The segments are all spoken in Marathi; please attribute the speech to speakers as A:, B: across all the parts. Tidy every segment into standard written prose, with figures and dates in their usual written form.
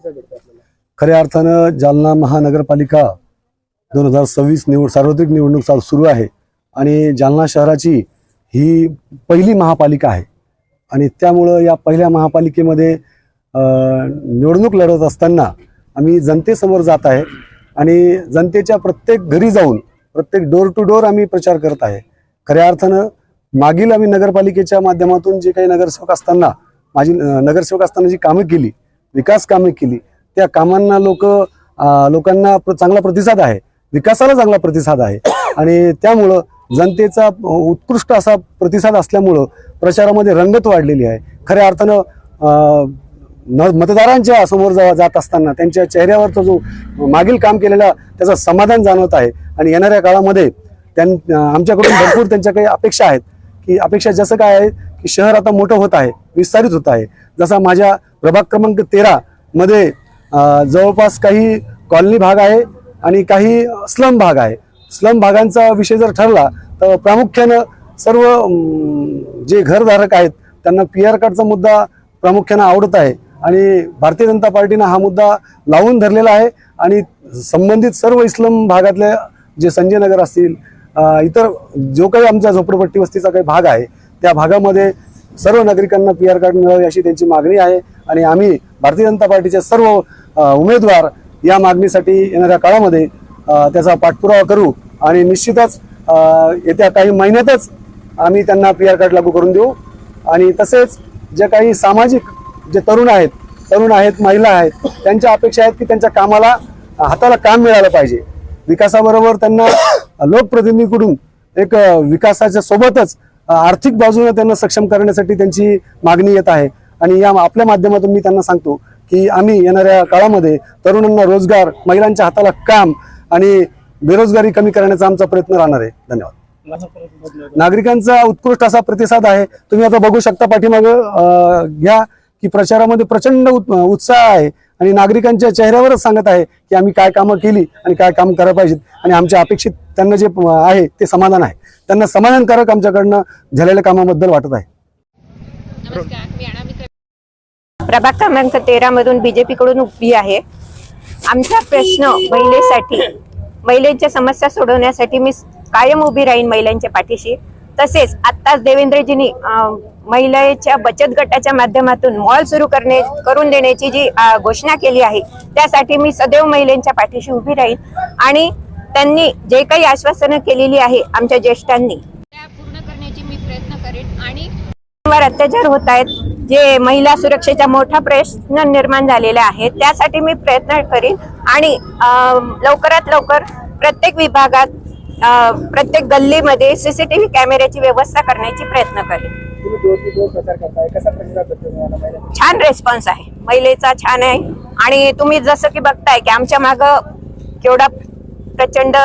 A: प्रतिसाद भेटतो आपल्याला?
B: खऱ्या अर्थानं जालना महानगरपालिका 2026 सार्वत्रिक निवडणूक सुरू आहे आणि जालना शहराची ही पहिली महापालिका आहे आणि त्यामुळं या पहिल्या महापालिकेमध्ये निवडणूक लढत असताना आम्ही जनतेसमोर जात आहे आणि जनतेच्या प्रत्येक घरी जाऊन प्रत्येक डोर टू डोर आम्ही प्रचार करत आहे। खऱ्या अर्थानं मागील आम्ही नगरपालिकेच्या माध्यमातून जे काही नगरसेवक असताना जी कामं केली, विकास कामे केली, त्या कामांना लोकांना चांगला प्रतिसाद आहे, विकासाला चांगला प्रतिसाद आहे आणि त्यामुळं जनतेचा उत्कृष्ट असा प्रतिसाद असल्यामुळं प्रचारामध्ये रंगत वाढलेली आहे। खऱ्या अर्थानं मतदारांच्या समोर जात असताना त्यांच्या चेहऱ्यावरचा जो मागील काम केलेला त्याचा समाधान जाणवत आहे आणि येणाऱ्या काळामध्ये आमच्याकडून भरपूर त्यांच्या काही अपेक्षा आहेत की अपेक्षा जसं काय आहे की शहर आता मोठं होत आहे, विस्तारित होत आहे। जसा माझ्या प्रभाग क्रमांक 13 मध्ये जवळपास काही कॉलनी भाग आहे आणि काही स्लम भाग आहे। स्लम भागांचा विषय जर ठरला तर प्रामुख्यानं सर्व जे घरधारक आहेत त्यांना PR कार्डचा मुद्दा प्रामुख्यानं आवडत आहे आणि भारतीय जनता पार्टीनं हा मुद्दा लावून धरलेला आहे आणि संबंधित सर्व इस्लाम भागातले जे संजय नगर असतील, इतर जो काही आमचा झोपडपट्टी वस्तीचा काही भाग आहे त्या भागामध्ये सर्व नागरिकांना PR कार्ड मिळावे अशी त्यांची मागणी आहे आणि आम्ही भारतीय जनता पार्टीचे सर्व उमेदवार या मागणीसाठी येणाऱ्या काळामध्ये त्याचा पाठपुरावा करू आणि निश्चितच येत्या काही महिन्यातच आम्ही त्यांना PR कार्ड लागू करून देऊ। आणि तसेच जे काही सामाजिक जे तरुण आहेत, महिला आहेत, त्यांच्या अपेक्षा आहेत की त्यांच्या कामाला हाताला काम मिळालं पाहिजे। विकासाबरोबर त्यांना लोकप्रतिनिधीकडून एक विकासाच्या सोबतच आर्थिक बाजूने त्यांना सक्षम करण्यासाठी त्यांची मागणी येत आहे आणि या आपल्या माध्यमातून मी त्यांना सांगतो की आम्ही येणाऱ्या काळामध्ये तरुणांना रोजगार, महिलांच्या हाताला काम आणि बेरोजगारी कमी करण्याचा आमचा प्रयत्न राहणार आहे। धन्यवाद। नागरिकांचा उत्कृष्ट असा प्रतिसाद आहे। तुम्ही आता बघू शकता पाठीमागं घ्या की प्रचारामध्ये प्रचंड उत्साह आहे आणि नागरिकांच्या चेहऱ्यावरच सांगत आहे की आम्ही काय कामं केली आणि काय काम करायला पाहिजेत आणि आमच्या अपेक्षित त्यांना जे आहे ते समाधान आहे। त्यांना समाधानकारक आमच्याकडनं झालेल्या कामाबद्दल वाटत आहे।
C: प्रभाग क्रमांक 13 मधून BJP कडून उभी आहे। आमचा प्रश्न महिलेच्या समस्या सोडवण्यासाठी मी कायम उभी राहीन महिलांच्या पाठीशी। तसेच आत्ताच देवेंद्रजींनी महिलांच्या बचत गटाच्या माध्यमातून मॉल सुरू करून देण्याची जी घोषणा केली आहे त्यासाठी मी सदैव महिलांच्या पाठीशी उभी राहीन आणि त्यांनी जे काही आश्वासनं केलेली आहे आमच्या ज्येष्ठांनी त्या पूर्ण करण्याची मी प्रयत्न करेन। आणि अत्याचार होत आहेत, जे महिला सुरक्षेचा मोठा प्रश्न निर्माण झालेला आहे त्यासाठी मी प्रयत्न करीन आणि लवकरात लवकर प्रत्येक विभागात प्रत्येक गल्लीमध्ये CCTV कॅमेऱ्याची व्यवस्था करण्याची प्रयत्न करेन। छान रिस्पॉन्स आहे महिलेचा, छान आहे आणि तुम्ही जसं की बघताय की आमच्या मागं केवढा प्रचंड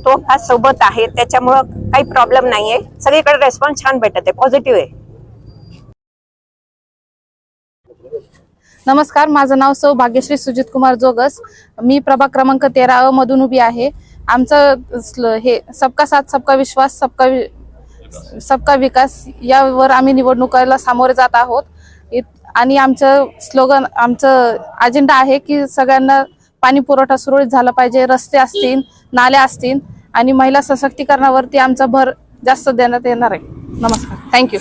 C: तोफा सोबत आहे, त्याच्यामुळं काही प्रॉब्लेम नाहीये। सगळीकडे रिस्पॉन्स छान भेटत आहे, पॉझिटिव्ह आहे।
D: नमस्कार, माझं नाव सौ भाग्यश्री सुजित कुमार जोगस। मी प्रभाग क्रमांक 13 मधून उभी आहे। आमचं हे सबका साथ सबका विश्वास सबका विकास यावर आम्ही निवडणुकीला सामोरे जात आहोत आणि आमचं स्लोगन, आमचं अजेंडा आहे की सगळ्यांना पाणी पुरवठा सुरळीत झाला पाहिजे, रस्ते असतील, नाल्या असतील आणि महिला सशक्तीकरणावरती आमचा भर जास्त देण्यात येणार आहे। नमस्कार, थँक्यू।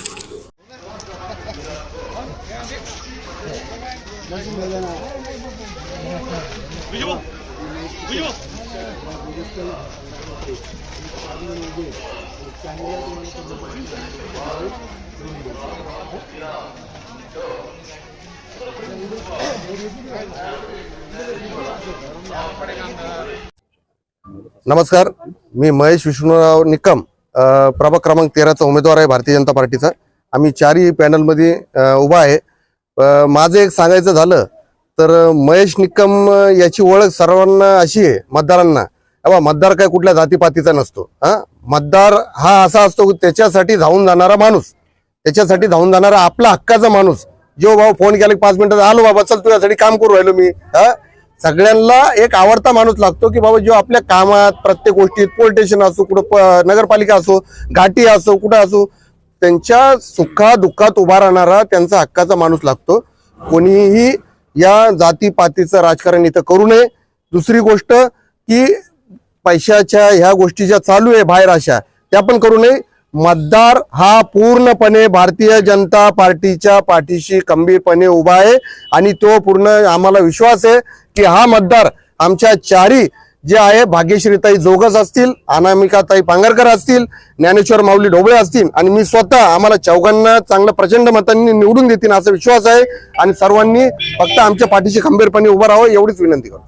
E: नमस्कार, मी महेश विष्णुराव निकम, प्रभाग क्रमांक 13चा उमेदवार आहे भारतीय जनता पार्टीचा। आम्ही चारही पॅनलमध्ये उभा आहे। माझं एक सांगायचं झालं तर महेश निकम याची ओळख सर्वांना अशी आहे, मतदारांना, मतदार काय कुठल्या जातीपातीचा नसतो। मतदार हा असा असतो की त्याच्यासाठी धावून जाणारा माणूस, त्याच्यासाठी धावून जाणारा आपला हक्काचा माणूस, जो भाऊ फोन केला 5 मिनिटात आलो बाबा, चल तुझ्यासाठी काम करू राहिलो मी। सगळ्यांना एक आवडता माणूस लागतो की बाबा जो आपल्या कामात, प्रत्येक गोष्टीत, पोलीस स्टेशन असो, कुठं नगरपालिका असो, घाटी असो, कुठं असो, त्यांच्या सुखा दुःखात उभा राहणारा त्यांचा हक्काचा माणूस लागतो। कोणीही या जातीपातीचं राजकारण इथं करू नये. दुसरी गोष्ट की पैशाच्या ह्या गोष्टी ज्या चालू आहे बाहेर अशा त्या पण करू नये. मतदार हा पूर्णपणे भारतीय जनता पार्टीच्या पाठीशी खंबीरपणे उभा आहे आणि तो पूर्ण आम्हाला विश्वास आहे की हा मतदार आमच्या चारी जे आहे भाग्यश्रीताई जोगस असतील, अनामिकाताई पांगरकर असतील, ज्ञानेश्वर माऊली ढोबळे असतील आणि मी स्वतः आम्हाला चौघांना चांगलं प्रचंड मतांनी निवडून देतील असा विश्वास आहे. आणि सर्वांनी फक्त आमच्या पाठीशी खंबीरपणे उभं राहावं एवढीच विनंती करतो.